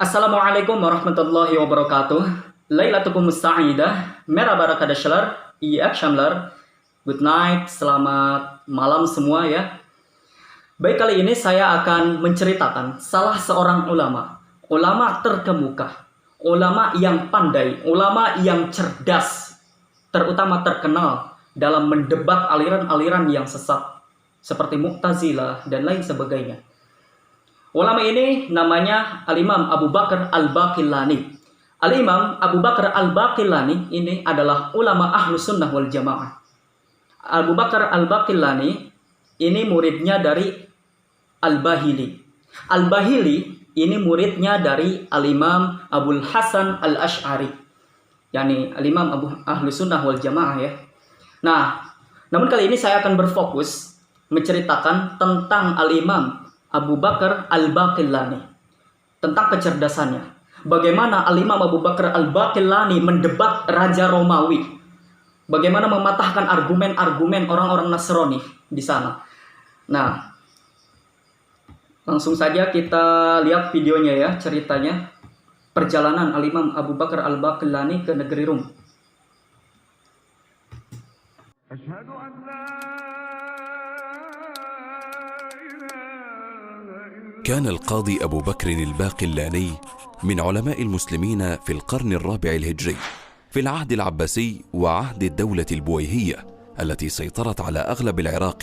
Assalamualaikum warahmatullahi wabarakatuh. Lailatukum sa'idah. Merhaba arkadaşlar. İyi akşamlar. Good night. Selamat malam semua ya. Baik, kali ini saya akan menceritakan salah seorang ulama. Ulama terkemuka. Ulama yang pandai. Ulama yang cerdas. Terutama terkenal dalam mendebat aliran-aliran yang sesat. Seperti Mu'tazilah dan lain sebagainya. Ulama ini namanya Al-Imam Abu Bakar Al-Baqillani. Al-Imam Abu Bakar Al-Baqillani ini adalah ulama Ahlus Sunnah wal Jamaah. Abu Bakar Al-Baqillani ini muridnya dari Al-Bahili. Al-Bahili ini muridnya dari Al-Imam Abul Hasan Al-Ash'ari. Yani Al-Imam Ahlus Sunnah wal Jamaah ya. Nah, namun kali ini saya akan berfokus menceritakan tentang Al-Imam Abu Bakar Al-Baqillani, tentang kecerdasannya. Bagaimana Al-Imam Abu Bakar Al-Baqillani mendebat Raja Romawi. Bagaimana mematahkan argumen-argumen orang-orang Nasrani di sana. Nah, langsung saja kita lihat videonya ya, ceritanya. Perjalanan Al-Imam Abu Bakar Al-Baqillani ke negeri Rum. كان القاضي أبو بكر الباقلاني من علماء المسلمين في القرن الرابع الهجري في العهد العباسي وعهد الدولة البويهية التي سيطرت على أغلب العراق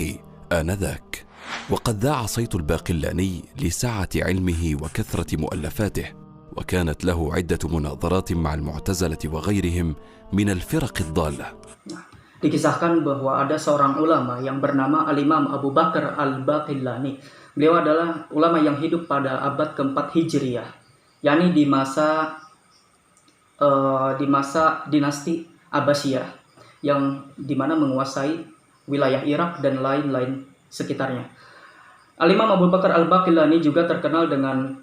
آنذاك. وقد ذاع صيت الباقلاني لسعة علمه وكثرة مؤلفاته، وكانت له عدة مناظرات مع المعتزلة وغيرهم من الفرق الضالة. Dikisahkan bahwa ada seorang ulama yang bernama Al-Imam Abu Bakar Al-Baqillani. Beliau adalah ulama yang hidup pada abad keempat Hijriyah, yakni di masa dinasti Abbasiyah, yang dimana menguasai wilayah Irak dan lain-lain sekitarnya. Al-Imam Abu Bakar Al-Baqillani juga terkenal dengan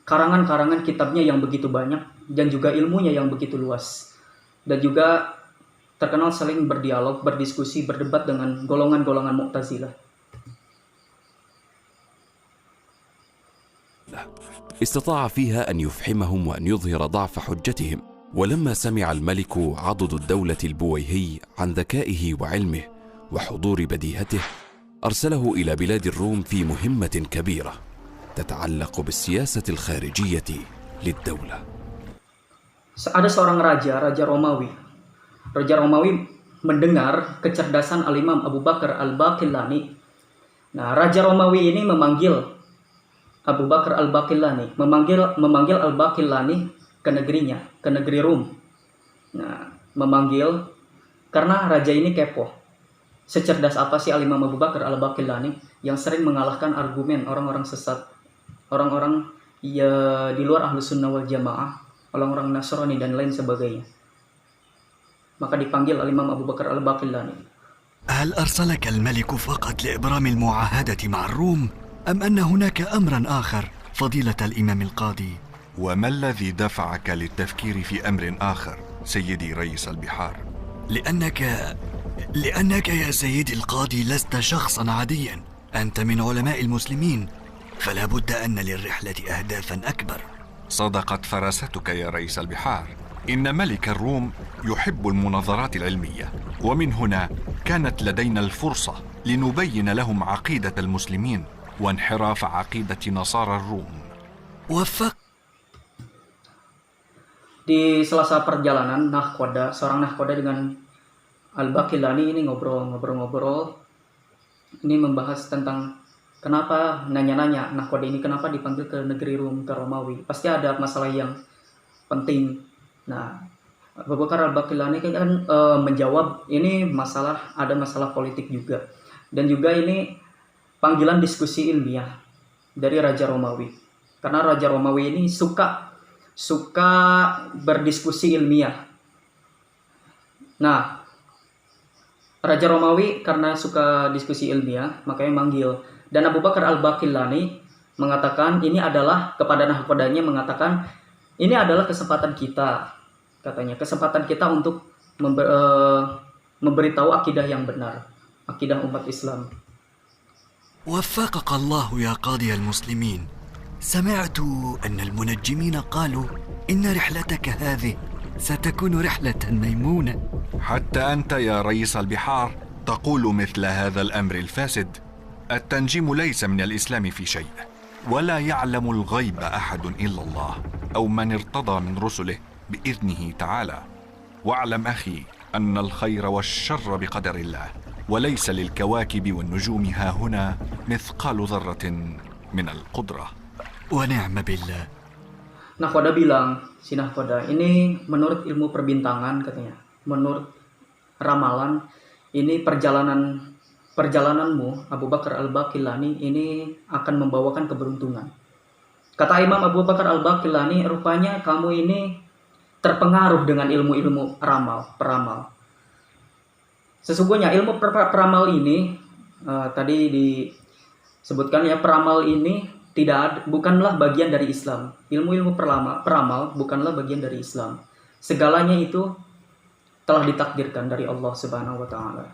karangan-karangan kitabnya yang begitu banyak dan juga ilmunya yang begitu luas, dan juga terkenal saling berdialog, berdiskusi, berdebat dengan golongan-golongan Mu'tazilah. استطاع فيها أن يفحمهم وأن يظهر ضعف حجتهم. ولما سمع الملك عضد الدولة البويهي عن ذكائه وعلمه وحضور بديهته، أرسله إلى بلاد الروم في مهمة كبيرة تتعلق بالسياسة الخارجية للدولة. Ada seorang Raja Romawi. Raja Romawi mendengar kecerdasan Al-Imam Abu Bakar Al-Baqillani. Nah, Raja Romawi ini memanggil Abu Bakar Al-Baqillani, memanggil Al-Baqillani ke negerinya, ke negeri Rum. Nah, memanggil karena raja ini kepo. Secerdas apa sih Al-Imam Abu Bakar Al-Baqillani yang sering mengalahkan argumen orang-orang sesat, orang-orang ya di luar Ahlus Sunnah wal Jamaah, orang-orang Nasrani dan lain sebagainya. Maka dipanggil Al-Imam Abu Bakar Al-Baqillani. هل أرسلك الملك فقط لإبرام المعاهدة مع الروم؟ أم أن هناك أمرا آخر فضيلة الإمام القاضي؟ وما الذي دفعك للتفكير في أمر آخر سيدي رئيس البحار؟ لأنك يا سيدي القاضي لست شخصا عاديا، أنت من علماء المسلمين، فلا بد أن للرحلة أهدافا أكبر. صدقت فراستك يا رئيس البحار، إن ملك الروم يحب المناظرات العلمية، ومن هنا كانت لدينا الفرصة لنبين لهم عقيدة المسلمين وانحراف عقيدة نصارى الروم. وفق. Di sela-sela perjalanan seorang nahkoda dengan Al-Baqillani ini ngobrol-ngobrol. Ini membahas tentang kenapa, nanya-nanya nahkoda ini kenapa dipanggil ke negeri Rum, ke Romawi. Pasti ada masalah yang penting. Nah, Abu Bakar Al-Baqillani kan menjawab ini ada masalah politik juga. Dan juga ini panggilan diskusi ilmiah dari Raja Romawi. Karena Raja Romawi ini suka berdiskusi ilmiah. Nah, Raja Romawi karena suka diskusi ilmiah, makanya manggil. Dan Abu Bakar Al-Baqillani mengatakan kepada nahkodanya mengatakan ini adalah kesempatan kita, katanya, kesempatan kita untuk memberitahu akidah yang benar, akidah umat Islam. وفقك الله يا قاضي المسلمين. سمعت أن المنجمين قالوا إن رحلتك هذه ستكون رحلة ميمونة. حتى أنت يا رئيس البحار تقول مثل هذا الأمر الفاسد. التنجيم ليس من الإسلام في شيء، ولا يعلم الغيب أحد إلا الله أو من ارتضى من رسله بإذنه تعالى. واعلم أخي أن الخير والشر بقدر الله، وليس للكواكب والنجوم ها هنا مثقال ذرة من القدرة. ونعم بالله. Nahkoda bilang, si Nahkoda, ini menurut ilmu perbintangan katanya, menurut ramalan, ini perjalananmu Abu Bakar Al-Baqillani ini akan membawakan keberuntungan. Kata Imam Abu Bakar Al-Baqillani, rupanya kamu ini terpengaruh dengan ilmu-ilmu peramal. Sesungguhnya ilmu peramal ini tadi disebutkan ya, peramal ini bukanlah bagian dari Islam. Ilmu-ilmu peramal bukanlah bagian dari Islam. Segalanya itu telah ditakdirkan dari Allah Subhanahu wa taala.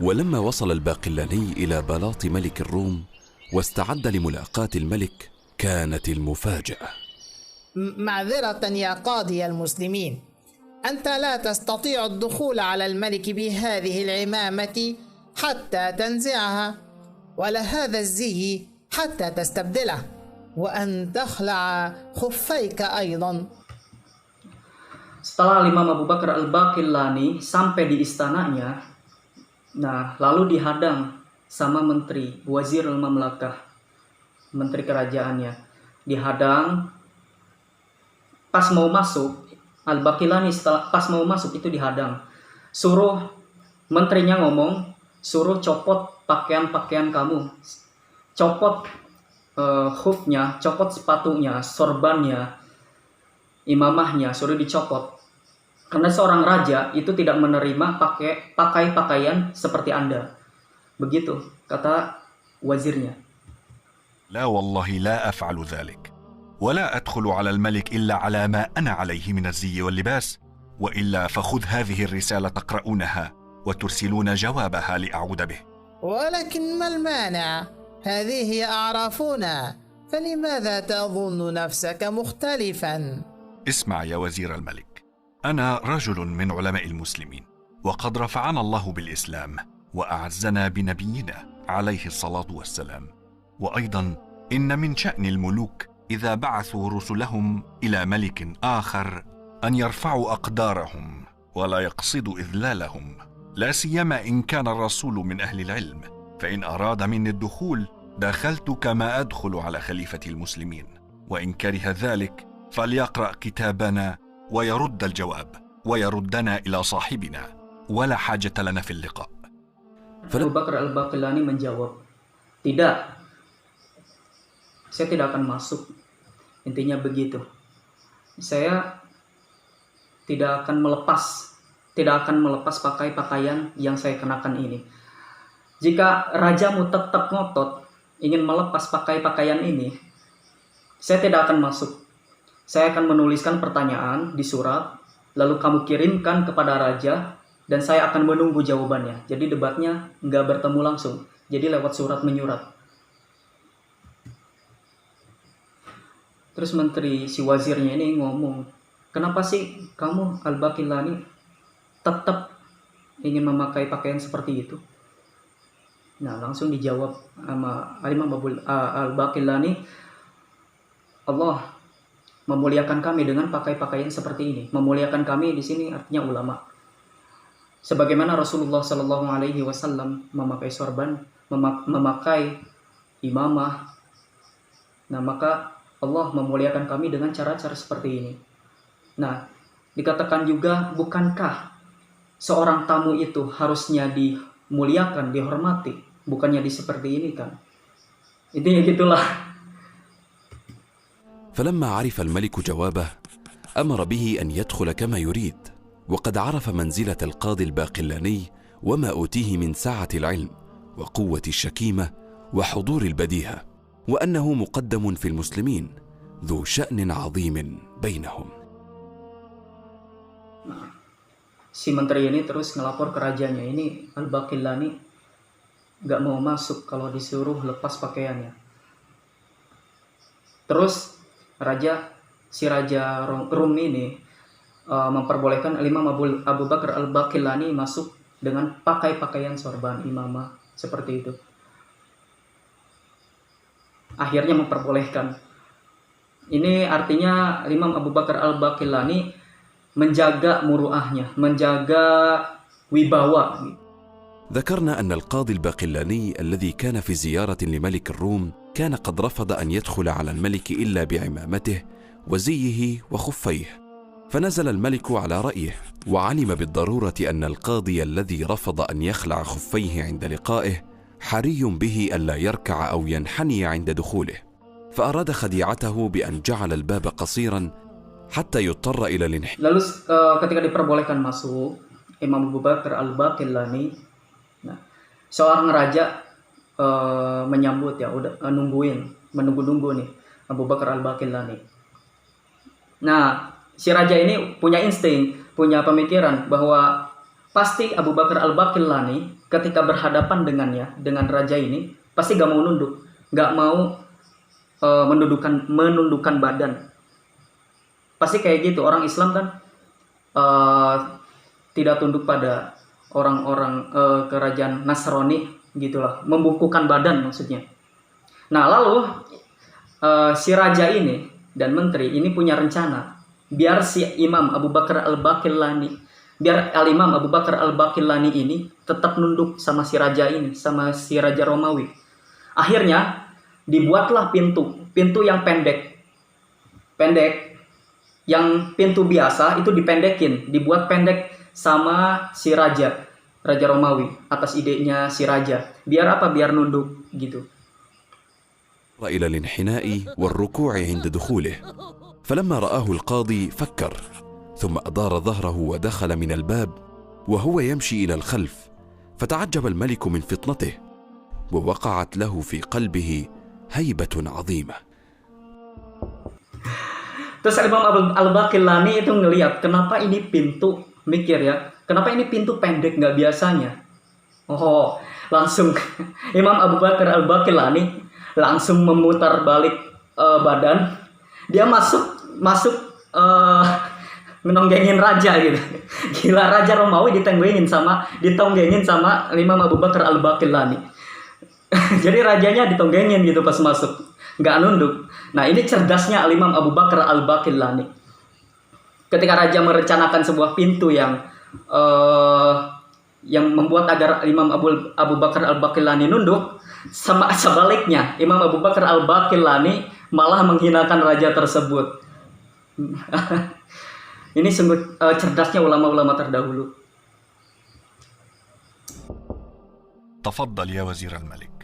ولما وصل الباقلاني إلى بلاط ملك الروم واستعد لملاقاة الملك كانت المفاجأة. معذرة يا قاضي المسلمين، أنت لا تستطيع الدخول على الملك بهذه العمامة حتى تنزعها، ولا هذا الزي حتى تستبدله، وأن تخلع خفيك أيضا. Setelah Imam Abu Bakar Al-Baqillani sampai di istananya, lalu dihadang sama menteri, Wazir al-Mamlakah, menteri kerajaannya. Dihadang, pas mau masuk, Al-Baqillani pas mau masuk itu dihadang. Suruh menterinya ngomong, suruh copot pakaian-pakaian kamu, copot khufnya, copot sepatunya, sorbannya, imamahnya, suruh dicopot. Karena seorang raja itu tidak menerima pakai pakaian seperti Anda. Begitu kata wazirnya. لا والله لا أفعل ذلك، ولا أدخل على الملك إلا على ما أنا عليه من الزي واللباس، وإلا فخذ هذه الرسالة تقرؤونها وترسلون جوابها لأعود به. ولكن ما المانع؟ هذه هي أعرافنا، فلماذا تظن نفسك مختلفا؟ اسمع يا وزير الملك، أنا رجل من علماء المسلمين، وقد رفعنا الله بالإسلام وأعزنا بنبينا عليه الصلاة والسلام. وأيضا إن من شأن الملوك إذا بعثوا رسلهم إلى ملك آخر أن يرفعوا أقدارهم ولا يقصدوا إذلالهم، لا سيما إن كان الرسول من أهل العلم، فإن أراد مني الدخول دخلت كما أدخل على خليفة المسلمين، وإن كره ذلك فليقرأ كتابنا ويرد الجواب ويردنا إلى صاحبنا، ولا حاجة لنا في اللقاء. Abu Bakar Al-Baqillani menjawab, tidak, saya tidak akan masuk. Intinya begitu. Saya tidak akan melepas pakaian yang saya kenakan ini. Jika rajamu tetap ngotot ingin melepas pakaian ini, saya tidak akan masuk. Saya akan menuliskan pertanyaan di surat, lalu kamu kirimkan kepada raja, dan saya akan menunggu jawabannya. Jadi debatnya nggak bertemu langsung, jadi lewat surat menyurat. Terus menteri, si wazirnya ini ngomong, kenapa sih kamu Al-Baqillani tetap ingin memakai pakaian seperti itu? Nah, langsung dijawab sama Imam Al-Baqillani, Allah memuliakan kami dengan pakai pakaian seperti ini. Memuliakan kami di sini artinya ulama. Sebagaimana Rasulullah Shallallahu Alaihi Wasallam memakai sorban, memakai imamah. Nah, maka Allah memuliakan kami dengan cara-cara seperti ini. Nah, dikatakan juga, bukankah seorang tamu itu harusnya dimuliakan, dihormati, bukannya seperti ini kan? Intinya gitulah. فلما عرف الملك جوابه أمر به أن يدخل كما يريد، وقد عرف منزلة القاضي الباقلاني وما أوتيه من سعة العلم وقوة الشكيمة وحضور البديهة، وأنه مقدم في المسلمين ذو شأن عظيم بينهم. Si menteri ini terus ngelapor ke rajanya, ini Al-Baqillani gak mau masuk kalau disuruh lepas pakaiannya. Terus si Raja Rum ini memperbolehkan Imam Abu Bakar al-Baqillani masuk dengan pakai pakaian sorban imamah seperti itu. Akhirnya memperbolehkan. Ini artinya Imam Abu Bakar al-Baqillani menjaga muruahnya, menjaga wibawa. ذكرنا أن القاضي الباقلاني الذي كان في زيارة لملك الروم كان قد رفض أن يدخل على الملك إلا بعمامته وزيه وخفيه، فنزل الملك على رأيه، وعلم بالضرورة أن القاضي الذي رفض أن يخلع خفيه عند لقائه حري به ألا يركع أو ينحني عند دخوله، فأراد خديعته بأن جعل الباب قصيرا حتى يضطر إلى الانحناء. Lalu ketika diperbolehkan masuk, Imam Abu Bakar al-Baqillani, seorang raja menyambut ya, udah menunggu nih Abu Bakar al-Baqillani. Nah, si raja ini punya insting, punya pemikiran bahwa pasti Abu Bakar al-Baqillani ketika berhadapan dengan raja ini pasti gak mau nunduk, gak mau menundukkan badan. Pasti kayak gitu, orang Islam kan tidak tunduk pada orang-orang kerajaan Nasrani gitulah, membungkukkan badan maksudnya. Nah, lalu si raja ini dan menteri ini punya rencana biar si Imam Abu Bakar al-Baqillani, biar Al-Imam Abu Bakar al-Baqillani ini tetap nunduk sama si raja ini, sama si raja Romawi. Akhirnya dibuatlah pintu yang pendek, yang pintu biasa itu dipendekin, dibuat pendek sama si raja Romawi atas idenya si raja. Biar apa? Biar nunduk gitu. إلى الانحناء والركوع عند دخوله، فلما رآه القاضي فكر، ثم أدار ظهره ودخل من الباب وهو يمشي إلى الخلف، فتعجب الملك من فطنته، ووقعت له في قلبه هيبة عظيمة. Terus Imam al-Baqillani itu ngelihat kenapa ini pintu, mikir ya, kenapa ini pintu pendek nggak biasanya. Oh, langsung Imam Abu Bakar al-Baqillani langsung memutar balik badan, dia masuk menonggengin raja gitu. Gila, raja Romawi ditonggengin sama Imam Abu Bakar al-Baqillani. Jadi rajanya ditonggengin gitu pas masuk, nggak nunduk. Nah, ini cerdasnya Imam Abu Bakar al-Baqillani. Ketika raja merencanakan sebuah pintu yang membuat agar Imam Abu Bakar al-Baqillani nunduk, sama sebaliknya Imam Abu Bakar al-Baqillani malah menghinakan raja tersebut. Ini sungguh cerdasnya ulama-ulama terdahulu. تفضل يا وزير الملك.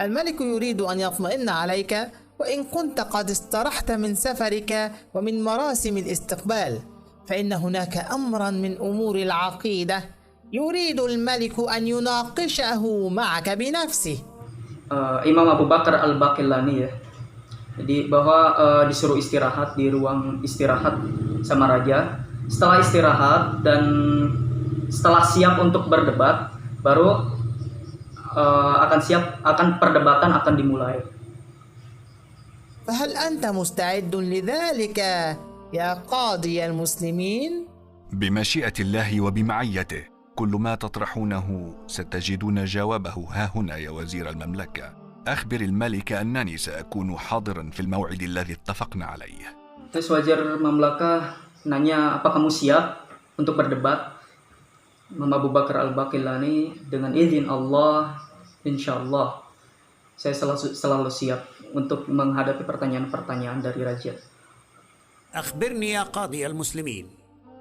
الملك يريد أن يطمئن عليك وإن كنت قد استرحت من سفرك ومن مراسم الاستقبال، فإن هناك أمرا من أمور العقيدة يريد الملك أن يناقشه معك بنفسه. Imam Abu Bakar al-Baqillani ya, jadi bahwa disuruh istirahat di ruang istirahat sama raja. Setelah istirahat dan setelah siap untuk berdebat, baru akan perdebatan akan dimulai. فهل أنت مستعد لذلك يا قاضي المسلمين؟ بمشيئة الله وبمعيته، كل ما تطرحونه ستجدون جوابه ها هنا يا وزير المملكة. أخبر الملك أنني سأكون حاضرا في الموعد الذي اتفقنا عليه. Terus Wazir Mamlakah nanya, apa kamu siap untuk berdebat? Imam Abu Bakar al-Baqillani, dengan izin Allah, insyaallah saya selalu siap untuk menghadapi pertanyaan-pertanyaan dari raja. أخبرني يا قاضي المسلمين،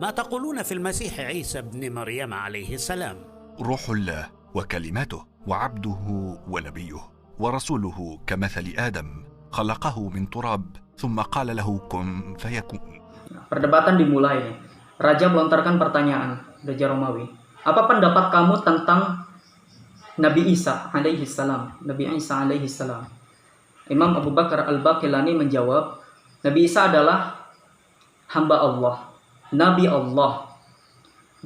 ما تقولون في المسيح عيسى ابن مريم عليه السلام؟ روح الله وكلمته وعبده ونبيه ورسوله كمثل آدم، خلقه من تراب ثم قال له كن فيكون. Perdebatan dimulai. Raja melontarkan pertanyaan, Raja Romawi. Apa pendapat kamu tentang Nabi Isa alaihi salam? Imam Abu Bakar al-Baqillani menjawab, Nabi Isa adalah hamba Allah, Nabi Allah.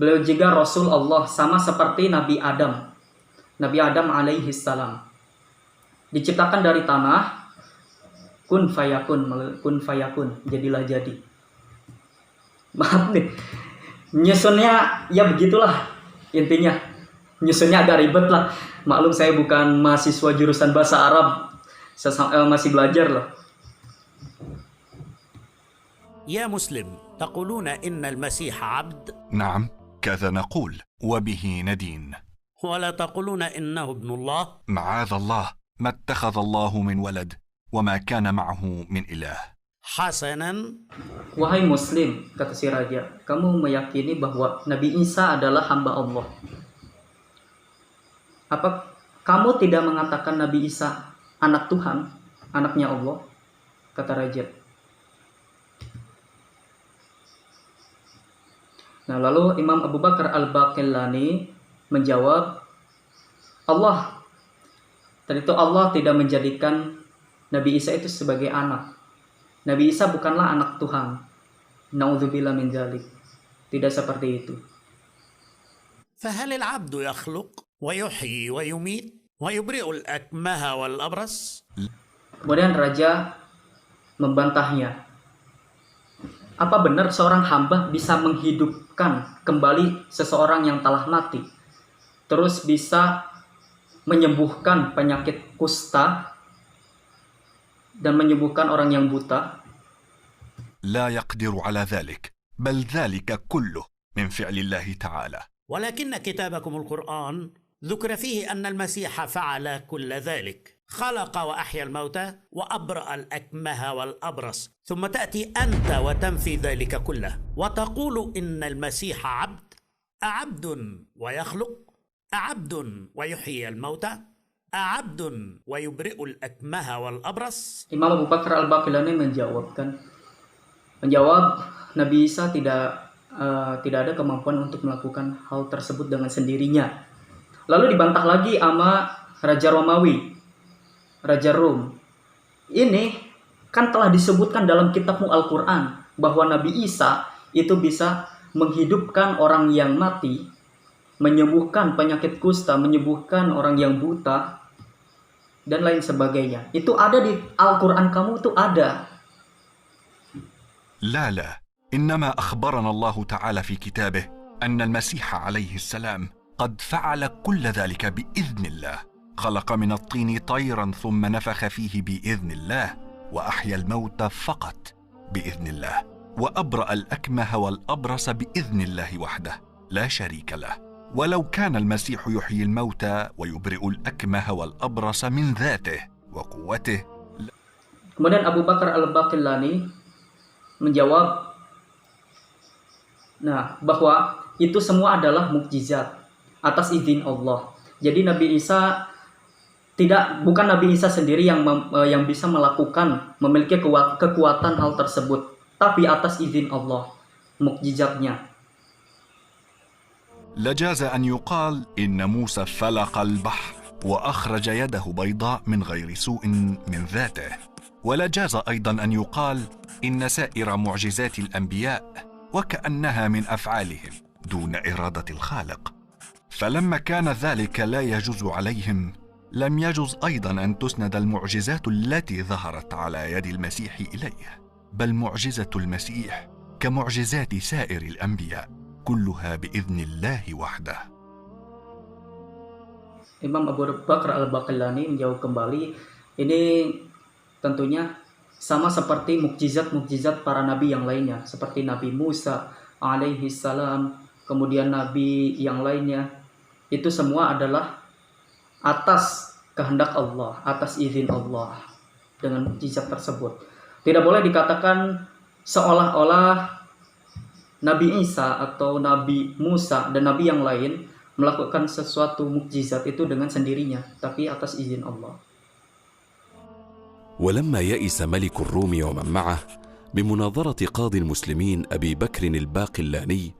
Beliau juga Rasul Allah, sama seperti Nabi Adam alaihi salam. Diciptakan dari tanah, kun fayakun, jadilah jadi. Maaf nih, nyusunnya ya begitulah intinya. Nyusunnya agak ribet lah. Maklum saya bukan mahasiswa jurusan bahasa Arab, masih belajar lah. يا مسلم تقولون إن المسيح عبد نعم، كذا نقول وبه ندين. ولا تقولون إنه ابن الله. معاذ الله، ما اتخذ الله من ولد وما كان معه من إله. حسنا. Wahai Muslim, kata si raja, kamu meyakini bahwa Nabi Isa adalah hamba Allah. Apa kamu tidak mengatakan Nabi Isa anak Tuhan, anaknya Allah? Kata raja. Nah, lalu Imam Abu Bakar Al-Baqillani menjawab, Allah tidak menjadikan Nabi Isa itu sebagai anak. Nabi Isa bukanlah anak Tuhan. Na'udzubillah min dzalik. Tidak seperti itu. فهل العبد يخلق ويحيي ويميت ويبرئ الأكمه والأبرص؟ Kemudian raja membantahnya. Apa benar seorang hamba bisa menghidupkan kembali seseorang yang telah mati? Terus bisa menyembuhkan penyakit kusta dan menyembuhkan orang yang buta? لا يقدر على ذلك، بل ذلك كله من فعل الله تعالى. ولكن كتابكم القرآن ذكر فيه أن المسيح فعل كل ذلك، خلق وأحيا الموتى وأبرأ الأكمه والأبرص، ثم تأتي أنت وتنفي ذلك كله وتقول إن المسيح عبد، أعبد ويخلق، أعبد ويحيي الموتى، أعبد ويبرئ الأكمه والأبرص. Imam Abu Bakar Al-Baqillani menjawab Nabi Isa tidak ada kemampuan untuk melakukan hal tersebut dengan sendirinya. Lalu dibantah lagi sama Raja Romawi, Raja Rom. Ini kan telah disebutkan dalam kitabmu Al-Quran bahwa Nabi Isa itu bisa menghidupkan orang yang mati, menyembuhkan penyakit kusta, menyembuhkan orang yang buta, dan lain sebagainya. Itu ada di Al-Quran kamu, itu ada. لا، إنما أخبرنا الله تعالى في كتابه أن المسيح عليه السلام قد فعل كل ذلك بإذن الله. خلق من الطين طيرا ثم نفخ فيه بإذن الله، وأحيا الموتى فقط بإذن الله، وأبرأ الأكمه والأبرص بإذن الله وحده لا شريك له. ولو كان المسيح يحيي الموتى ويبرئ الأكمه والأبرص من ذاته وقوته. Kemudian Abu Bakar Al-Baqillani menjawab, bahwa itu semua adalah mukjizat atas izin Allah. Jadi Nabi Isa bukan Nabi Isa sendiri yang bisa memiliki kekuatan hal tersebut, tapi atas izin Allah, mukjizatnya. لجاز أن يقال إن موسى فلق البحر وأخرج يده بيضاء من غير سوء من ذاته، ولجاز أيضا أن يقال إن سائر معجزات الأنبياء وكأنها من أفعالهم دون إرادة الخالق. فلما كان ذلك لا يجوز عليهم، لم يجوز أيضا أن تسند المعجزات التي ظهرت على يد المسيح إليه، بل معجزة المسيح كمعجزات سائر الأنبياء كلها بإذن الله وحده. Imam Abu Bakar Al-Baqillani menjawab kembali, ini tentunya sama seperti mukjizat-mukjizat para nabi yang lainnya, seperti Nabi Musa alaihi salam, kemudian nabi yang lainnya. Itu semua adalah atas kehendak Allah, atas izin Allah dengan mukjizat tersebut. Tidak boleh dikatakan seolah-olah Nabi Isa atau Nabi Musa dan nabi yang lain melakukan sesuatu mukjizat itu dengan sendirinya, tapi atas izin Allah. ولما يئس ملك الروم ومن معه بمناظرة قاضي المسلمين أبي بكر الباقلاني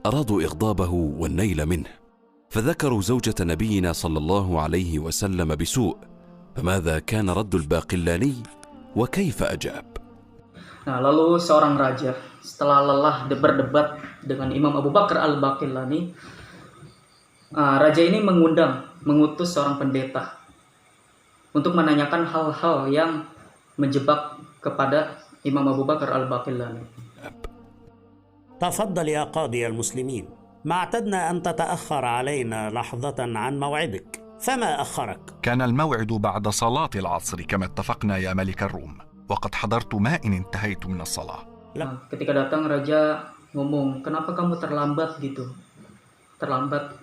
أرادوا إغضابه والنيل منه، فذكروا زوجة نبينا صلى الله عليه وسلم بسوء. فماذا كان رد الباقلاني وكيف أجاب؟ Lalu seorang raja setelah lelah berdebat dengan Imam Abu Bakar Al-Baqillani, raja ini mengutus seorang pendeta untuk menanyakan hal-hal yang menjebak kepada Imam Abu Bakar Al-Baqillani. تفضل يا قاضي المسلمين. ما اعتدنا أن تتأخر علينا لحظة عن موعدك، فما أخرك؟ كان الموعد بعد صلاة العصر كما اتفقنا يا ملك الروم، وقد حضرت ما إن انتهيت من الصلاة. Nah, ketika datang raja ngomong, kenapa kamu terlambat gitu? Terlambat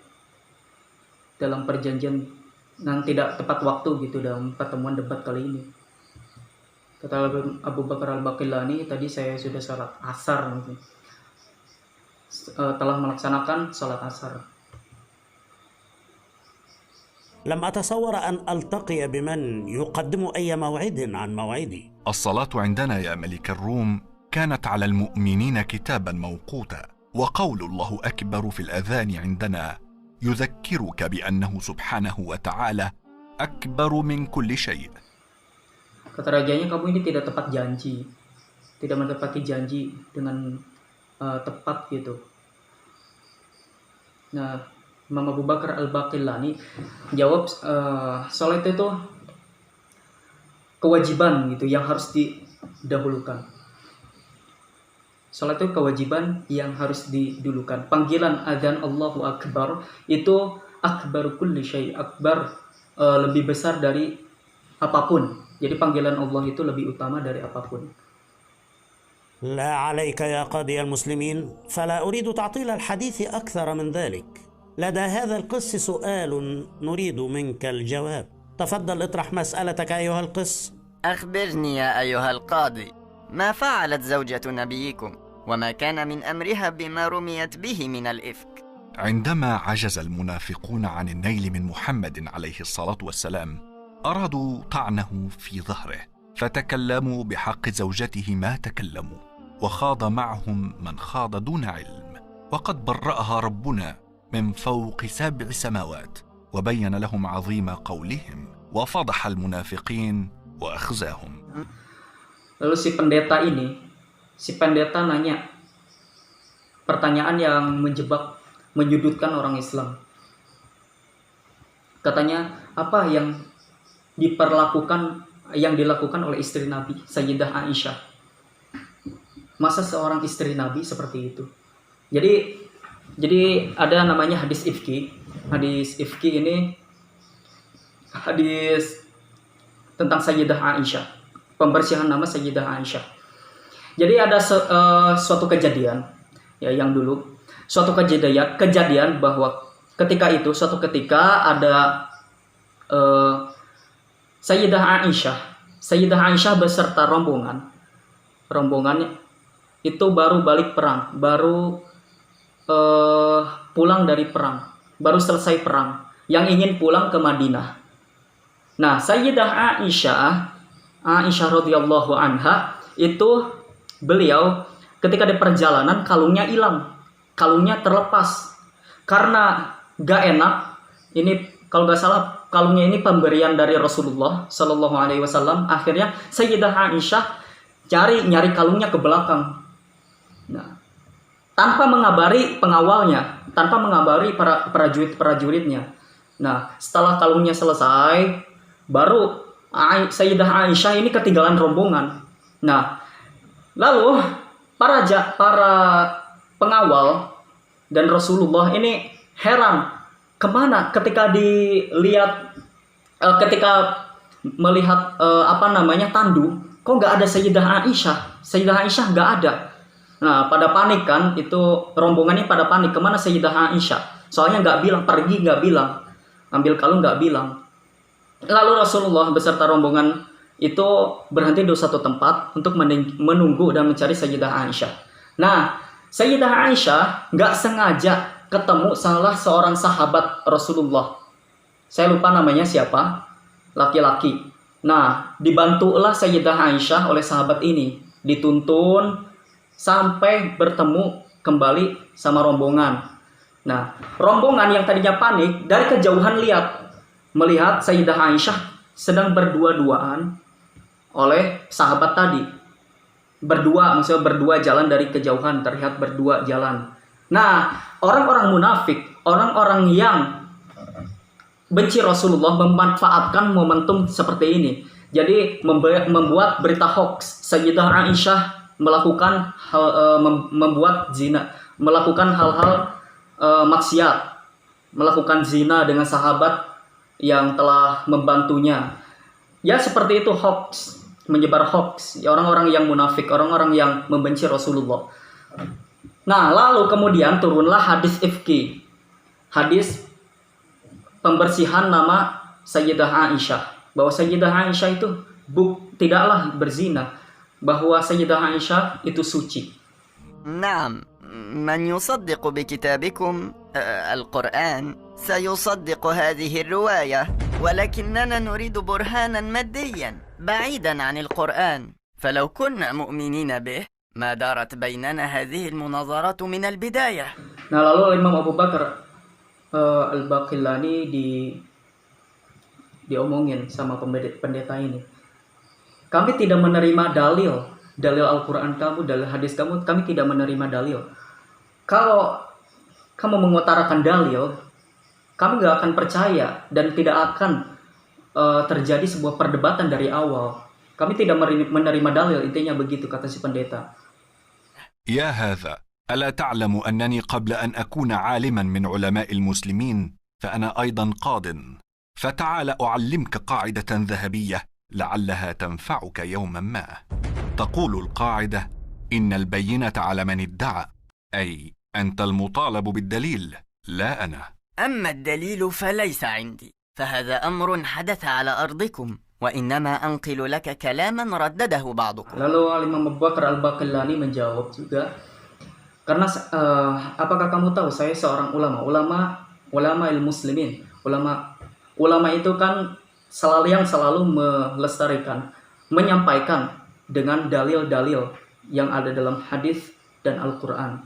dalam perjanjian dan tidak tepat waktu gitu dalam pertemuan debat kali ini. Kata Abu Bakar Al-Baqillani, tadi saya sudah sholat asar gitu. Telah melaksanakan sholat asar. لم أتصور أن ألتقي بمن يقدم أي موعد عن موعدي. الصلاة عندنا يا ملك الروم كانت على المؤمنين كتابا موقوتا، وقول الله أكبر في الأذان عندنا يذكرك بأنه سبحانه وتعالى أكبر من كل شيء. Kata rajanya, kamu ini tidak tepat janji, tidak menepati janji dengan tepat gitu. Nah, Imam Abu Bakar Al-Baqillani jawab, sholat itu kewajiban gitu yang harus didahulukan. Sholat itu kewajiban yang harus didulukan. Panggilan adzan Allahu Akbar itu akbar kulli syai', akbar lebih besar dari apapun. Jadi panggilan Allah itu lebih utama dari apapun. لا عليك يا قاضي المسلمين، فلا أريد تعطيل الحديث أكثر من ذلك. لدى هذا القس سؤال نريد منك الجواب. تفضل اطرح مسألتك أيها القس. أخبرني يا أيها القاضي، ما فعلت زوجة نبيكم وما كان من أمرها بما رميت به من الإفك؟ عندما عجز المنافقون عن النيل من محمد عليه الصلاة والسلام أرادوا طعنه في ظهره، فتكلموا بحق زوجته ما تكلموا، وخاض معهم من خاض دون علم، وقد برأها ربنا من فوق 7 سماوات، وبين لهم عظيم قولهم وفضح المنافقين وأخزاهم. Lalu si pendeta nanya pertanyaan yang menjebak, menyudutkan orang Islam. Katanya, apa yang dilakukan oleh istri Nabi, Sayyidah Aisyah? Masa seorang istri Nabi seperti itu? Jadi ada namanya hadis ifki. Hadis ifki ini hadis tentang Sayyidah Aisyah, pembersihan nama Sayyidah Aisyah. Jadi ada suatu kejadian ya yang dulu, suatu kejadian bahwa suatu ketika ada Sayyidah Aisyah beserta rombongan itu baru balik perang, baru pulang dari perang, baru selesai perang, yang ingin pulang ke Madinah. Nah, Sayyidah Aisyah radhiyallahu anha itu beliau ketika di perjalanan kalungnya hilang, kalungnya terlepas karena gak enak. Ini kalau gak salah kalungnya ini pemberian dari Rasulullah Shallallahu Alaihi Wasallam. Akhirnya Sayyidah Aisyah nyari kalungnya ke belakang. Nah, tanpa mengabari pengawalnya, tanpa mengabari para prajuritnya. Nah, setelah kalungnya selesai, baru Sayyidah Aisyah ini ketinggalan rombongan. Nah, lalu para pengawal dan Rasulullah ini heran kemana ketika melihat tandu, kok nggak ada Sayyidah Aisyah nggak ada. Nah, pada panik kan, itu rombongannya pada panik, kemana Sayyidah Aisyah? Soalnya pergi nggak bilang, ambil kalung nggak bilang. Lalu Rasulullah beserta rombongan itu berhenti di suatu tempat untuk menunggu dan mencari Sayyidah Aisyah. Nah, Sayyidah Aisyah nggak sengaja ketemu salah seorang sahabat Rasulullah. Saya lupa namanya siapa, laki-laki. Nah, dibantulah Sayyidah Aisyah oleh sahabat ini, dituntun sampai bertemu kembali sama rombongan. Nah, rombongan yang tadinya panik dari kejauhan melihat Sayyidah Aisyah sedang berdua-duaan oleh sahabat tadi. Maksudnya berdua jalan dari kejauhan, terlihat berdua jalan. Nah, orang-orang munafik, orang-orang yang benci Rasulullah memanfaatkan momentum seperti ini. Jadi membuat berita hoax Sayyidah Aisyah melakukan membuat zina, melakukan hal-hal maksiat, melakukan zina dengan sahabat yang telah membantunya. Ya seperti itu, hoax, menyebar hoax, orang-orang yang munafik, orang-orang yang membenci Rasulullah. Nah, lalu kemudian turunlah hadis ifki, hadis pembersihan nama Sayyidah Aisyah, bahwa Sayyidah Aisyah itu tidaklah berzina, bahwa Sayyidah Aisyah itu suci. نعم، من يصدق بكتابكم القرآن سيصدق هذه الرواية، ولكننا نريد برهانا ماديا بعيدا عن القرآن، فلو كنا مؤمنين به ما دارت بيننا هذه المناظرات من البداية. Nah, lalu Imam Abu Bakar Al-Baqillani diomongin sama pendeta ini. Kami tidak menerima dalil Al-Quran kamu, dalil hadis kamu, kami tidak menerima dalil. Kalau kamu mengutarakan dalil, kami gak akan percaya dan tidak akan terjadi sebuah perdebatan dari awal. Kami tidak menerima dalil, intinya begitu kata si pendeta. يا هذا، ألا تعلم أنني قبل أن أكون عالما من علماء المسلمين فأنا أيضا قاض؟ فتعال أعلمك قاعدة ذهبية لعلها تنفعك يوما ما. تقول القاعدة: إن البينة على من ادعى، أي أنت المطالب بالدليل لا أنا. أما الدليل فليس عندي، فهذا أمر حدث على أرضكم، وإنما أنقل لك كلاما ردده بعضكم. Lalu Imam Abu Bakar Al-Baqillani menjawab juga, karena apakah kamu tahu saya seorang ulama muslimin. Ulama itu kan selalu melestarikan, menyampaikan dengan dalil-dalil yang ada dalam hadis dan Al-Quran.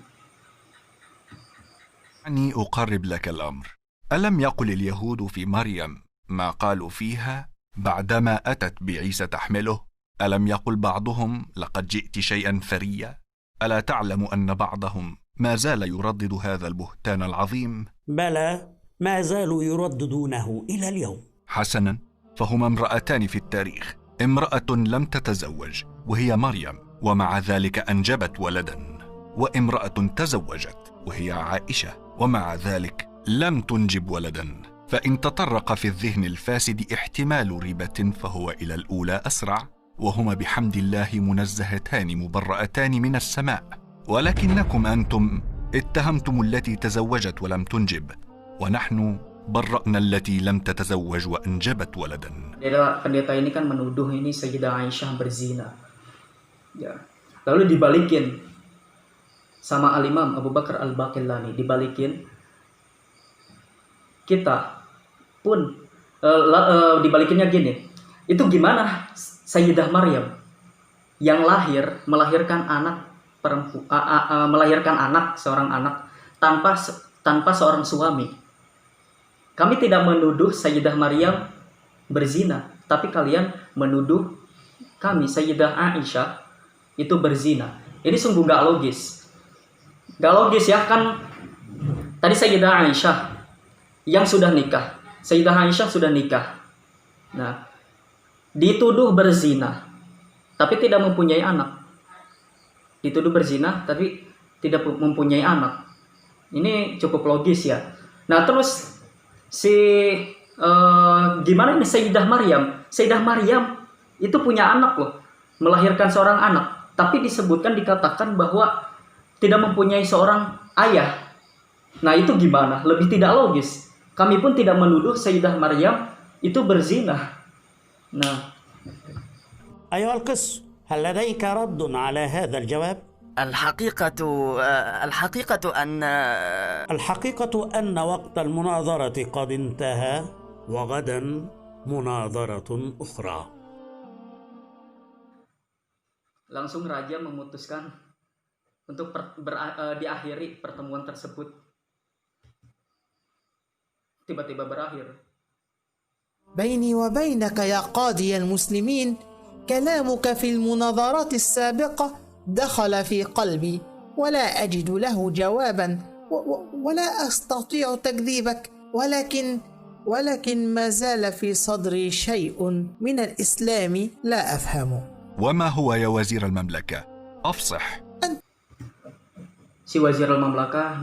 أني أقرب لك الأمر. ألم يقل اليهود في مريم ما قالوا فيها بعدما أتت بعيسى تحمله؟ ألم يقل بعضهم لقد جئت شيئا فريا؟ ألا تعلم أن بعضهم ما زال يردد هذا البهتان العظيم؟ بلى، ما زالوا يرددونه إلى اليوم. حسنا، فهما امرأتان في التاريخ، امرأة لم تتزوج وهي مريم ومع ذلك أنجبت ولدا، وامرأة تزوجت وهي عائشة ومع ذلك لم تنجب ولدا. فإن تطرق في الذهن الفاسد احتمال ريبة فهو إلى الأولى أسرع، وهما بحمد الله منزهتان مبرأتان من السماء، ولكنكم أنتم اتهمتم التي تزوجت ولم تنجب، ونحن برأنا التي لم تتزوج وأنجبت ولدا. Pendeta ini kan menuduh ini Sayyidah Aisyah berzina. Ya. Lalu dibalikin sama Al-Imam Abu Bakar Al-Baqillani, dibalikin. Kita pun dibalikinnya gini, itu gimana Sayyidah Maryam yang melahirkan seorang anak tanpa seorang suami. Kami tidak menuduh Sayyidah Maryam berzina, tapi kalian menuduh kami Sayyidah Aisyah itu berzina. Ini sungguh gak logis. Gak logis ya kan, tadi Sayyidah Aisyah yang sudah nikah, Sayyidah Aisyah sudah nikah. Nah, dituduh berzina, tapi tidak mempunyai anak. Dituduh berzina, tapi tidak mempunyai anak. Ini cukup logis ya. Nah, terus gimana ini Sayyidah Maryam? Sayyidah Maryam itu punya anak loh, melahirkan seorang anak, tapi dikatakan bahwa tidak mempunyai seorang ayah. Nah, itu gimana? Lebih tidak logis. Kami pun tidak menuduh Sayyidah Maryam itu berzina. Nah, أيها القس، هل لديك رد على هذا الجواب؟ الحقيقة أن وقت المناظرة قد انتهى، وغدا مناظرة أخرى. langsung raja memutuskan untuk diakhiri pertemuan tersebut. Tiba-tiba berakhir. بيني وبينك يا قاضي المسلمين كلامك في المناظرات السابقة دخل في قلبي ولا أجد له جوابا ولا أستطيع تكذيبك، ولكن ولكن ما زال في صدري شيء من الإسلام لا أفهمه. وما هو يا وزير المملكة؟ أفصح. Si Wazir al-Mamlakah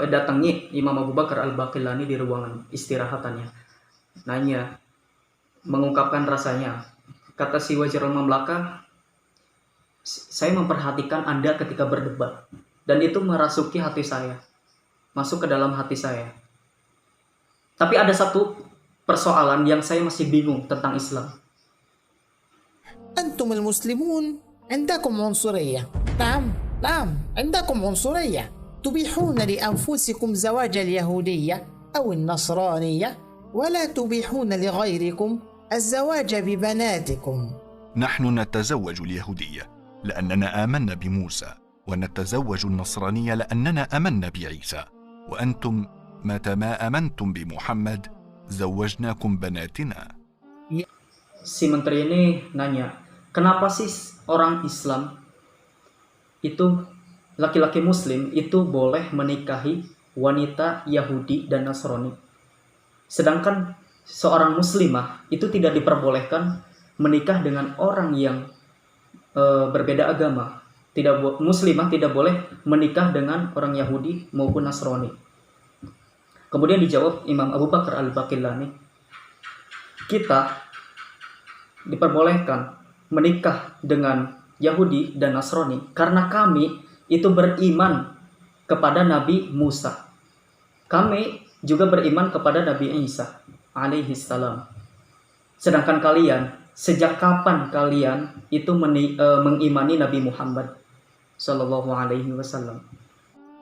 datangi Imam Abu Bakar al-Baqillani di ruangan istirahatannya. Nanya, mengungkapkan rasanya. Kata si Wazir al-Mamlakah, saya memperhatikan Anda ketika berdebat. Dan itu merasuki hati saya. Masuk ke dalam hati saya. Tapi ada satu persoalan yang saya masih bingung tentang Islam. أنتم المسلمون عندكم عنصرية. نعم عندكم عنصرية. تبيحون لأنفسكم زواج اليهودية أو النصرانية ولا تبيحون لغيركم الزواج ببناتكم. نحن نتزوج اليهودية لأننا آمنا بموسى، ونتزوج النصرانية لأننا آمنا بعيسى، وأنتم متى ما آمنتم بمحمد زوجناكم بناتنا. Si menteri ini nanya, kenapa sih orang Islam itu, laki-laki muslim itu boleh menikahi wanita Yahudi dan Nasrani, sedangkan seorang muslimah itu tidak diperbolehkan menikah dengan orang yang berbeda agama. Muslimah tidak boleh menikah dengan orang Yahudi maupun Nasrani. Kemudian dijawab Imam Abu Bakar al-Baqillani, kita diperbolehkan menikah dengan Yahudi dan Nasrani karena kami itu beriman kepada Nabi Musa. Kami juga beriman kepada Nabi Isa alaihi salam. Sedangkan kalian, sejak kapan kalian itu mengimani Nabi Muhammad sallallahu alaihi wasallam?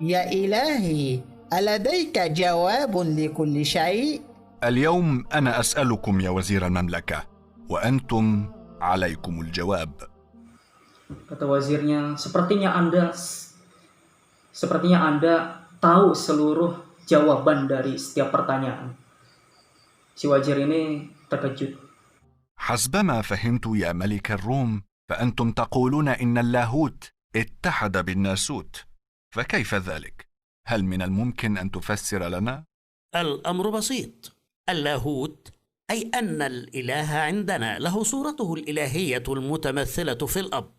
يا إلهي ألديك جواب لكل شيء؟ اليوم أنا أسألكم يا وزير المملكة، وأنتم عليكم الجواب. Kata wazirnya, sepertinya Anda tahu seluruh jawaban dari setiap pertanyaan. Si wazir ini terkejut. حسبما فهمت يا ملك الروم، فأنتم تقولون إن اللاهوت اتحد بالناسوت، فكيف ذلك؟ هل من الممكن أن تفسر لنا؟ الأمر بسيط. اللاهوت أي أن الإله عندنا له صورته الإلهية المتمثلة في الأب،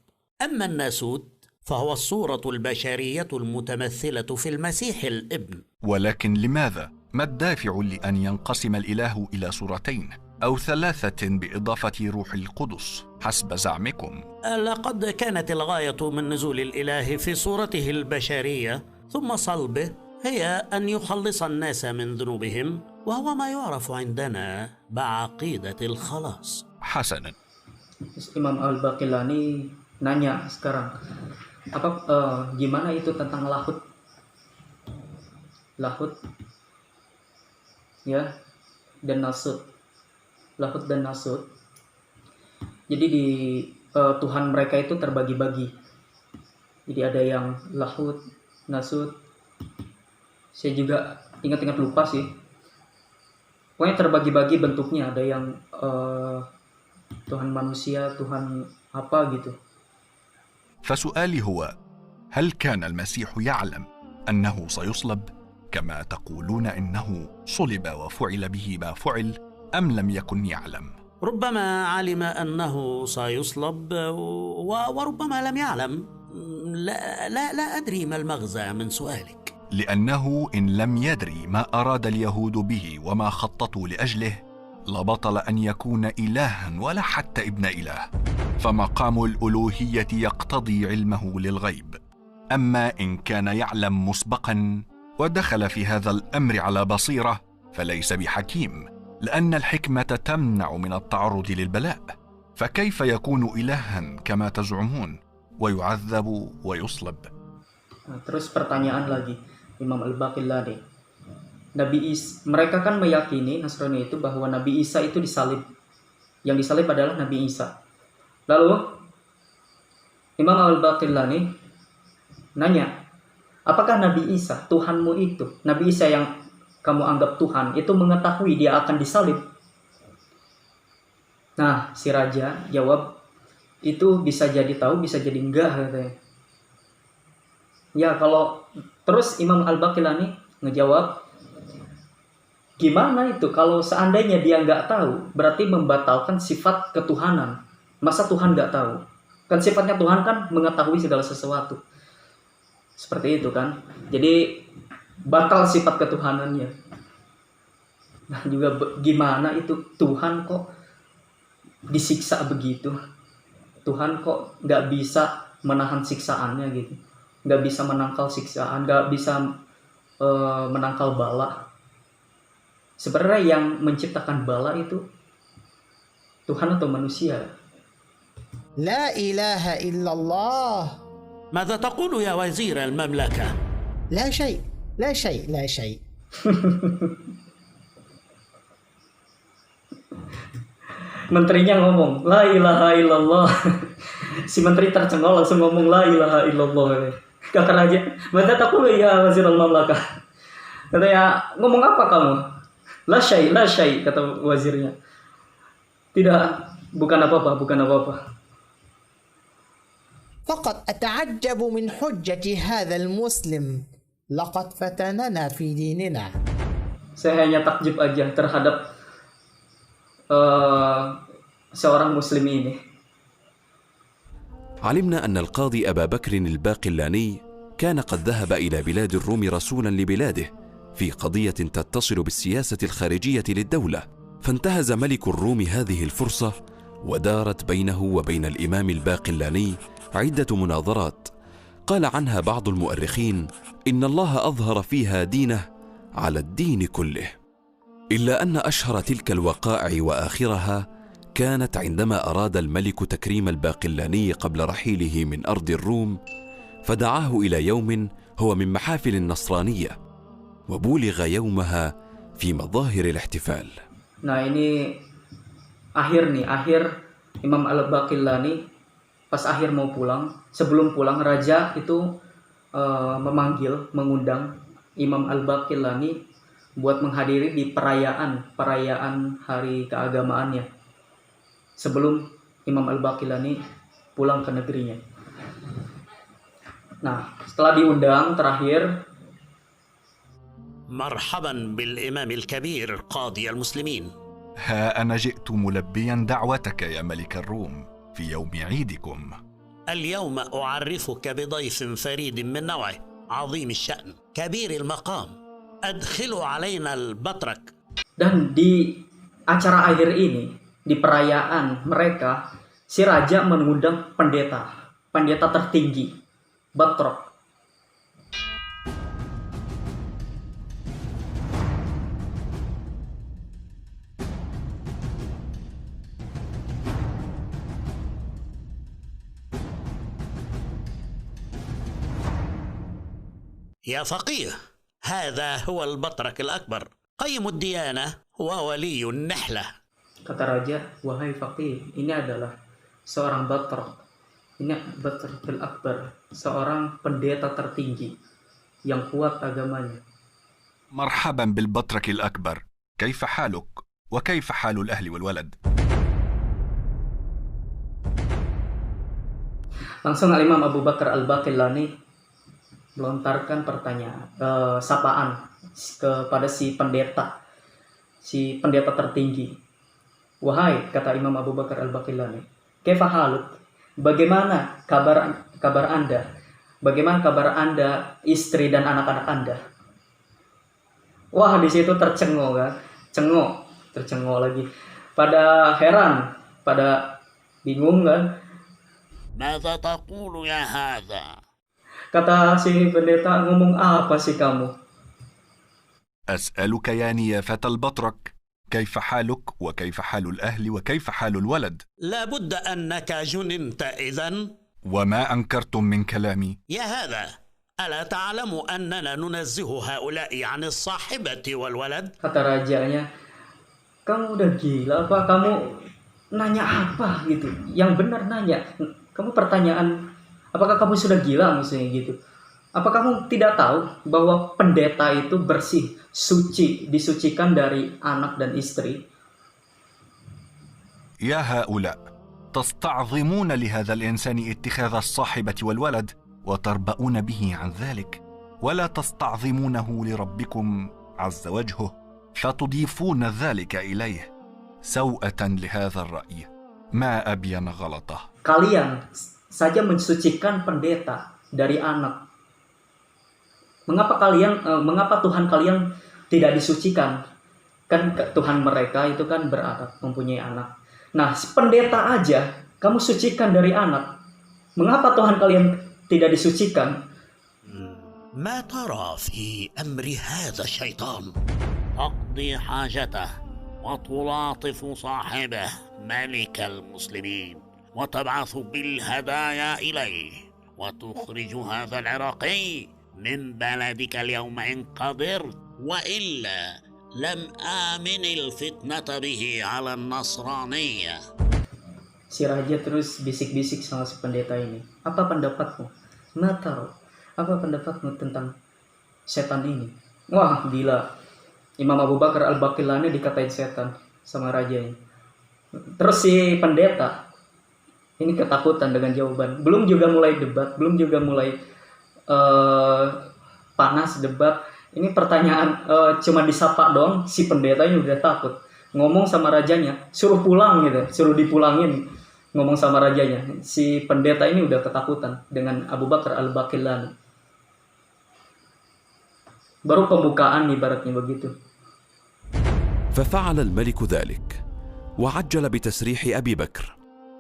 أما الناسوت فهو الصورة البشرية المتمثلة في المسيح الابن. ولكن لماذا؟ ما الدافع لأن ينقسم الإله إلى صورتين أو ثلاثة بإضافة روح القدس حسب زعمكم؟ لقد كانت الغاية من نزول الإله في صورته البشرية ثم صلبه هي أن يخلص الناس من ذنوبهم، وهو ما يعرف عندنا بعقيدة الخلاص. حسنا. Imam al-Baqillani nanya sekarang, gimana itu tentang lahut ya, dan nasut. Lahut dan nasut. Jadi di Tuhan mereka itu terbagi-bagi. Jadi ada yang lahut, nasut. Saya juga ingat-ingat lupa sih. Pokoknya terbagi-bagi bentuknya. Ada yang Tuhan manusia, Tuhan apa gitu. فسؤالي هو، هل كان المسيح يعلم أنه سيصلب كما تقولون إنه صلب وفعل به ما فعل، أم لم يكن يعلم؟ ربما علم أنه سيصلب وربما لم يعلم. لا أدري ما المغزى من سؤالك. لأنه إن لم يدري ما أراد اليهود به وما خططوا لأجله لبطل أن يكون إلها ولا حتى ابن إله، فمقام الألوهية يقتضي علمه للغيب. أما إن كان يعلم مسبقا ودخل في هذا الأمر على بصيرة فليس بحكيم، لأن الحكمة تمنع من التعرض للبلاء، فكيف يكون إلها كما تزعمون ويعذب ويصلب؟ Terus pertanyaan lagi Imam al-Baqillani. Mereka kan meyakini Nasrani itu bahwa Nabi Isa itu disalib. Yang disalib adalah Nabi Isa. Lalu Imam al-Baqillani nanya, apakah Nabi Isa, Tuhanmu itu, Nabi Isa yang kamu anggap Tuhan, itu mengetahui dia akan disalib? Nah, si raja jawab, itu bisa jadi tahu, bisa jadi enggak, katanya. Ya, kalau terus Imam al-Baqillani ngejawab, Gimana itu kalau seandainya dia nggak tahu, berarti membatalkan sifat ketuhanan. Masa Tuhan nggak tahu? Kan sifatnya Tuhan kan mengetahui segala sesuatu. Seperti itu kan. Jadi batal sifat ketuhanannya. Nah juga gimana itu Tuhan kok disiksa begitu? Tuhan kok nggak bisa menahan siksaannya gitu? Nggak bisa menangkal siksaan, nggak bisa menangkal bala. Sebenarnya yang menciptakan bala itu Tuhan atau manusia? لا إله إلا الله. ماذا تقول يا وزير المملكة؟ لا شيء لا شيء لا شيء. Menterinya ngomong la ilaha illallah. Si menteri tercengol langsung ngomong la ilaha illallah. Kata raja, "Mada taqulu ya wazirul mamlakah?" Katanya, "Ngomong apa kamu?" La syai, kata wazirnya. Tidak, bukan apa-apa, bukan apa-apa. فقط أتعجب من حجة هذا المسلم لقد فتننا في ديننا. Saya hanya takjub aja terhadap seorang muslim ini. علمنا أن القاضي أبا بكر الباقلاني كان قد ذهب إلى بلاد الروم رسولا لبلاده في قضية تتصل بالسياسة الخارجية للدولة، فانتهز ملك الروم هذه الفرصة ودارت بينه وبين الإمام الباقلاني عدة مناظرات قال عنها بعض المؤرخين إن الله أظهر فيها دينه على الدين كله. إلا أن أشهر تلك الوقائع وآخرها كانت عندما أراد الملك تكريم الباقلاني قبل رحيله من أرض الروم، فدعاه إلى يوم هو من محافل النصرانية، وبولغ يومها في مظاهر الاحتفال. Nah ini akhir Imam Al-Baqillani pas akhir mau pulang, sebelum pulang raja itu mengundang Imam Al-Baqillani buat menghadiri di perayaan hari keagamaannya sebelum Imam Al-Baqillani pulang ke negerinya. Nah, setelah diundang terakhir, مرحبا بالإمام الكبير قاضي المسلمين. ها أنا جئت ملبيا دعوتك يا ملك الروم في يوم عيدكم. اليوم أعرفك بضيف فريد من نوعه، عظيم الشأن كبير المقام، أدخل علينا البطرك. Dan di acara akhir ini, di perayaan mereka, si raja mengundang pendeta tertinggi, Batrok. يا فقيه، هذا هو البطرك الأكبر، قيم الديانة وولي النحلة. Kata raja, wahai faqih, ini adalah seorang Batrok. Ini Batrokul Akbar, seorang pendeta tertinggi yang kuat agamanya. مرحبا بالبطرك الأكبر، كيف حالك وكيف حال الأهل والولد؟ Langsung Imam Abu Bakar Al-Baqillani melontarkan pertanyaan, sapaan kepada si pendeta tertinggi. Wahai, kata Imam Abu Bakar Al-Baqillani, kaifa haluk? Bagaimana kabar Anda? Bagaimana kabar Anda, istri dan anak-anak Anda? Wah, di situ tercengok kan? Tercengok lagi. Pada heran, pada bingung kan? ماذا تقول يا هذا؟ Kata si pendeta, ngomong apa sih kamu? أسألك يا نيافة البطرك، كيف حالك وكيف حال الأهل وكيف حال الولد؟ لابد أنك جننت إذن. وما أنكرتم من كلامي؟ يا هذا، ألا تعلم أننا ننزه هؤلاء عن الصاحبة والولد؟ Kata rajanya, kamu udah gila apa? Kamu nanya apa gitu? Yang benar nanya. Kamu pertanyaan, apakah kamu sudah gila maksudnya gitu? Apa kamu tidak tahu bahwa pendeta itu bersih, suci, disucikan dari anak dan istri? يا هؤلاء، تستعظمون لهذا الإنسان اتخاذ الصاحبة والولد وتربؤون به عن ذلك، ولا تستعظمونه لربكم عز وجهه فتضيفون ذلك إليه سوءة لهذا الرأي. ما أبين غلطه. Kalian saja mensucikan pendeta dari anak. Mengapa Tuhan kalian tidak disucikan? Kan Tuhan mereka itu kan beranak, mempunyai anak. Nah, pendeta aja kamu sucikan dari anak. Mengapa Tuhan kalian tidak disucikan? ما ترى في أمر هذا الشيطان؟ تقضي حاجته وتلاطف صاحبه ملك المسلمين وتبعث بالهدايا إليه وتخرج هذا العراقي من بلدك اليوم إن قدرت، وإلا لم آمن الفتنة به على النصرانية. Si raja terus bisik-bisik sama si pendeta ini. Apa pendapatmu? Mataro, apa pendapatmu tentang setan ini? Wah, gila. Imam Abu Bakar Al-Baqillani dikatain setan sama raja ini. Terus si pendeta ini ketakutan dengan jawaban. Belum juga mulai debat, belum juga mulai panas debat. Ini pertanyaan cuma disapa doang, si pendeta ini udah takut. Ngomong sama rajanya, suruh pulang gitu, suruh dipulangin. Ngomong sama rajanya, si pendeta ini udah ketakutan dengan Abu Bakar Al-Baqillani. Baru pembukaan ibaratnya begitu. ففعل الملك ذلك وعجل بتسريح أبي بكر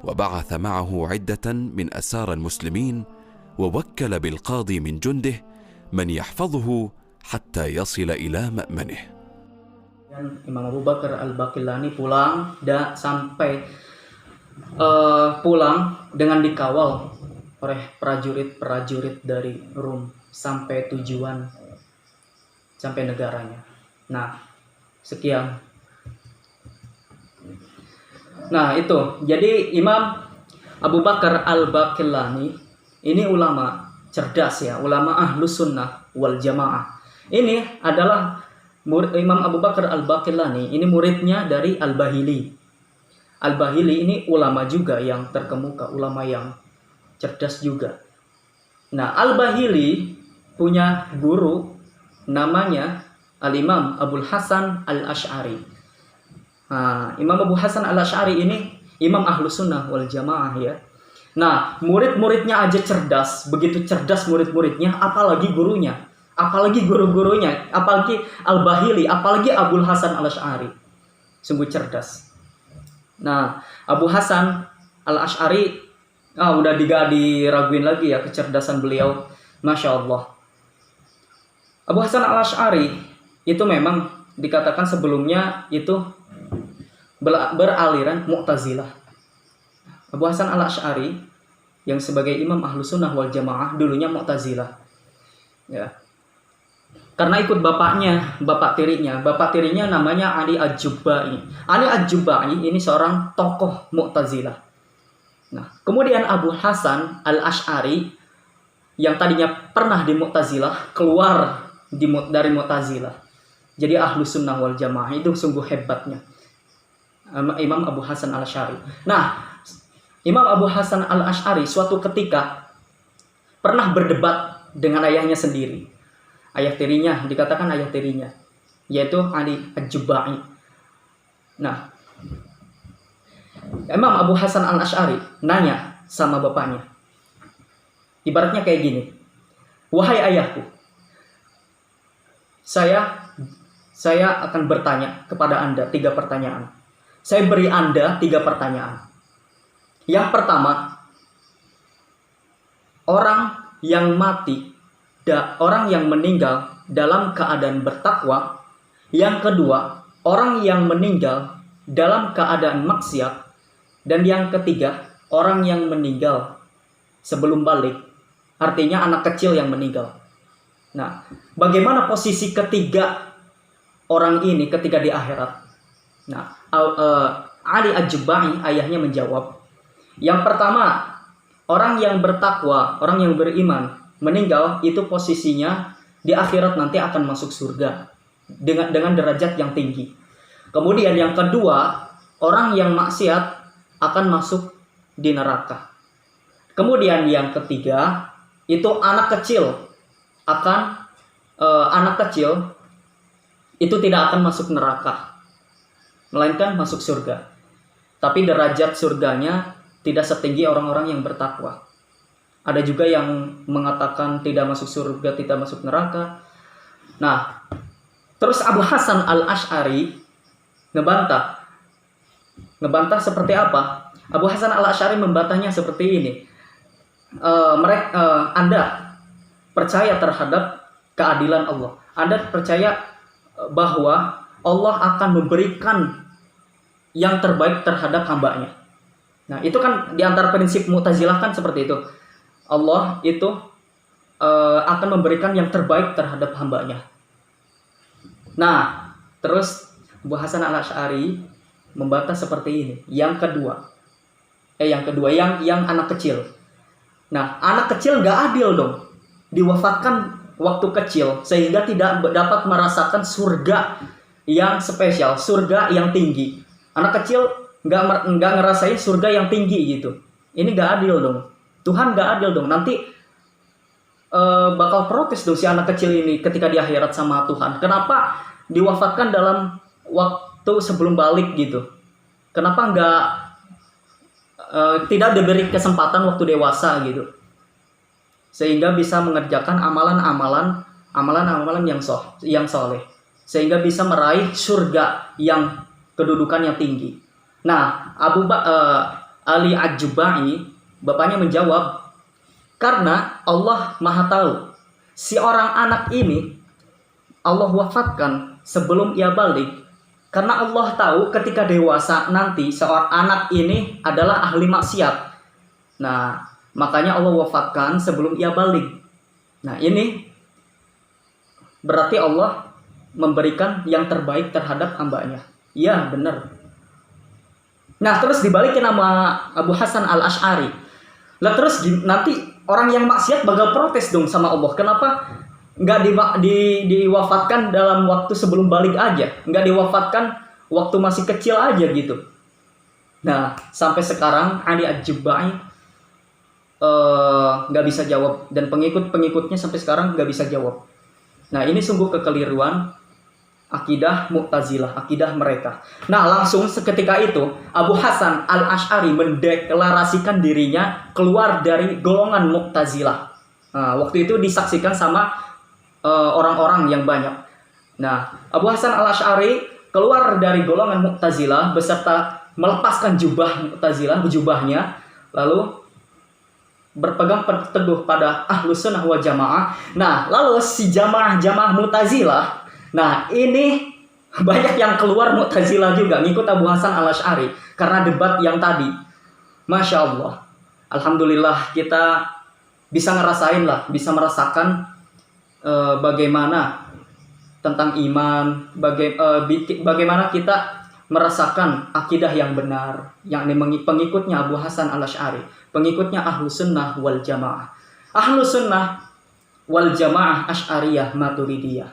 وبعث معه عدة من أسار المسلمين ووكل بالقاضي من جنده من يحفظه حتى يصل إلى مأمنه. Dan Imam Abu Bakar Al-Baqillani pulang dan sampai pulang dengan dikawal oleh prajurit-prajurit dari Rum sampai tujuan, sampai negaranya. Nah, sekian. Nah, itu. Jadi Imam Abu Bakar Al-Baqillani ini ulama cerdas ya, ulama Ahlus Sunnah wal Jamaah. Ini adalah Imam Abu Bakar Al-Baqillani, ini muridnya dari Al-Bahili. Al-Bahili ini ulama juga yang terkemuka, ulama yang cerdas juga. Nah, Al-Bahili punya guru namanya Al-Imam Abul Hasan Al-Ash'ari. Nah, Imam Abu Hasan Al-Ash'ari ini Imam Ahlus Sunnah wal Jamaah ya. Nah, murid-muridnya aja cerdas, begitu cerdas murid-muridnya, apalagi gurunya, apalagi guru-gurunya, apalagi Al-Bahili, apalagi Abul Hasan Al-Ash'ari. Sungguh cerdas. Nah, Abu Hasan Al-Ash'ari udah diraguin lagi ya kecerdasan beliau. Masya Allah. Abu Hasan Al-Ash'ari itu memang dikatakan sebelumnya itu beraliran Mu'tazilah. Abu Hasan Al-Ash'ari yang sebagai Imam Ahlus Sunnah wal Jamaah dulunya Mu'tazilah. Ya. Karena ikut bapak tirinya namanya Ali Al-Jubba'i. Ali Al-Jubba'i ini seorang tokoh Mu'tazilah. Nah, kemudian Abu Hasan Al-Ash'ari yang tadinya pernah di Mu'tazilah keluar dari Mu'tazilah. Jadi Ahlus Sunnah wal Jamaah, itu sungguh hebatnya Imam Abu Hasan Al-Ash'ari. Nah, Imam Abu Hasan Al-Ash'ari suatu ketika pernah berdebat dengan ayahnya sendiri. Ayah tirinya, dikatakan ayah tirinya, yaitu Ali Al-Jubba'i. Nah, Imam Abu Hasan Al-Ash'ari nanya sama bapaknya. Ibaratnya kayak gini. Wahai ayahku, saya akan bertanya kepada Anda 3 pertanyaan. Saya beri Anda 3 pertanyaan. Yang pertama, orang yang mati, orang yang meninggal dalam keadaan bertakwa. Yang kedua, orang yang meninggal dalam keadaan maksiat. Dan yang ketiga, orang yang meninggal sebelum balik. Artinya anak kecil yang meninggal. Nah, bagaimana posisi ketiga orang ini ketika di akhirat? Nah, Ali Al-Jubba'i ayahnya menjawab, yang pertama, orang yang bertakwa, orang yang beriman meninggal itu posisinya di akhirat nanti akan masuk surga dengan derajat yang tinggi. Kemudian yang kedua, orang yang maksiat akan masuk di neraka. Kemudian yang ketiga, itu anak kecil itu tidak akan masuk neraka, melainkan masuk surga. Tapi derajat surganya tidak setinggi orang-orang yang bertakwa. Ada juga yang mengatakan tidak masuk surga, tidak masuk neraka. Nah, terus Abu Hasan Al-Asy'ari ngebantah seperti apa? Abu Hasan Al-Asy'ari membantahnya seperti ini. Anda percaya terhadap keadilan Allah. Anda percaya bahwa Allah akan memberikan yang terbaik terhadap hambanya. Nah, itu kan di antara prinsip Mu'tazilah kan seperti itu. Allah itu akan memberikan yang terbaik terhadap hambanya. Nah, terus Abu Hasan Al-Asy'ari membantah seperti ini. Yang kedua, yang anak kecil. Nah, anak kecil nggak adil dong. Diwafatkan waktu kecil sehingga tidak dapat merasakan surga yang spesial, surga yang tinggi. Anak kecil nggak ngerasain surga yang tinggi gitu. Ini nggak adil dong. Tuhan nggak adil dong. Nanti bakal protes dong si anak kecil ini ketika di akhirat sama Tuhan. Kenapa diwafatkan dalam waktu sebelum balik gitu? Kenapa nggak tidak diberi kesempatan waktu dewasa gitu, sehingga bisa mengerjakan amalan-amalan yang soleh, sehingga bisa meraih surga yang kedudukan yang tinggi. Nah, Ali Ad-Jubai, bapaknya menjawab, karena Allah Maha Tahu si orang anak ini Allah wafatkan sebelum ia balik. Karena Allah tahu ketika dewasa nanti seorang anak ini adalah ahli maksiat. Nah, makanya Allah wafatkan sebelum ia balik. Nah, ini berarti Allah memberikan yang terbaik terhadap hambanya. Iya, benar. Nah, terus dibalikin sama Abu Hasan Al-Asy'ari. Lah terus nanti orang yang maksiat bakal protes dong sama Allah. Kenapa nggak diwafatkan dalam waktu sebelum balik aja, nggak diwafatkan waktu masih kecil aja gitu. Nah, sampai sekarang Ali Ad-Jubai nggak bisa jawab, dan pengikutnya sampai sekarang nggak bisa jawab. Nah, ini sungguh kekeliruan akidah Mu'tazilah, akidah mereka. Nah, langsung seketika itu Abu Hasan Al-Asy'ari mendeklarasikan dirinya keluar dari golongan Mu'tazilah. Nah, waktu itu disaksikan sama orang-orang yang banyak. Nah, Abu Hasan Al-Asy'ari keluar dari golongan Mu'tazilah beserta melepaskan jubahnya, lalu berpegang teguh pada Ahlus Sunnah wal Jamaah. Nah, lalu si jamaah Mu'tazilah, nah ini banyak yang keluar Mu'tazilah juga ngikut Abu Hasan Al-Asy'ari karena debat yang tadi. Masya Allah, alhamdulillah kita bisa bisa merasakan bagaimana tentang iman, bagaimana kita merasakan akidah yang benar, yakni pengikutnya Abu Hasan Al-Asy'ari, pengikutnya Ahlus Sunnah wal Jamaah. Ahlus Sunnah wal Jamaah Asy'ariyah Maturidiyah.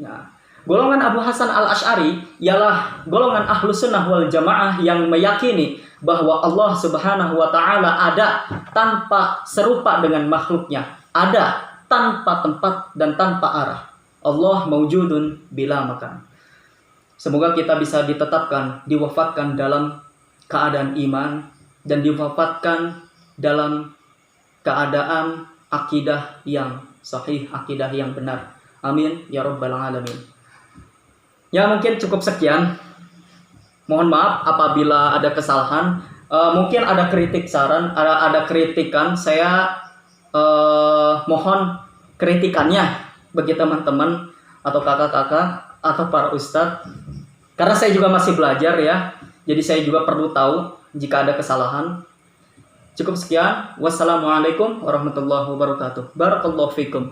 Nah, golongan Abu Hasan Al-Asy'ari ialah golongan Ahlus Sunnah wal Jamaah yang meyakini bahwa Allah Subhanahu wa taala ada tanpa serupa dengan makhluknya, ada tanpa tempat dan tanpa arah. Allah maujudun bila makan. Semoga kita bisa ditetapkan, diwafatkan dalam keadaan iman, dan diwafatkan dalam keadaan akidah yang sahih, akidah yang benar. Amin ya rabbal alamin. Ya, mungkin cukup sekian. Mohon maaf apabila ada kesalahan. Mungkin ada kritik saran, ada kritikan. Saya mohon kritikannya bagi teman-teman atau kakak-kakak atau para ustadz, karena saya juga masih belajar ya, jadi saya juga perlu tahu jika ada kesalahan. Cukup sekian. Wassalamualaikum warahmatullahi wabarakatuh. Barakallahu fikum.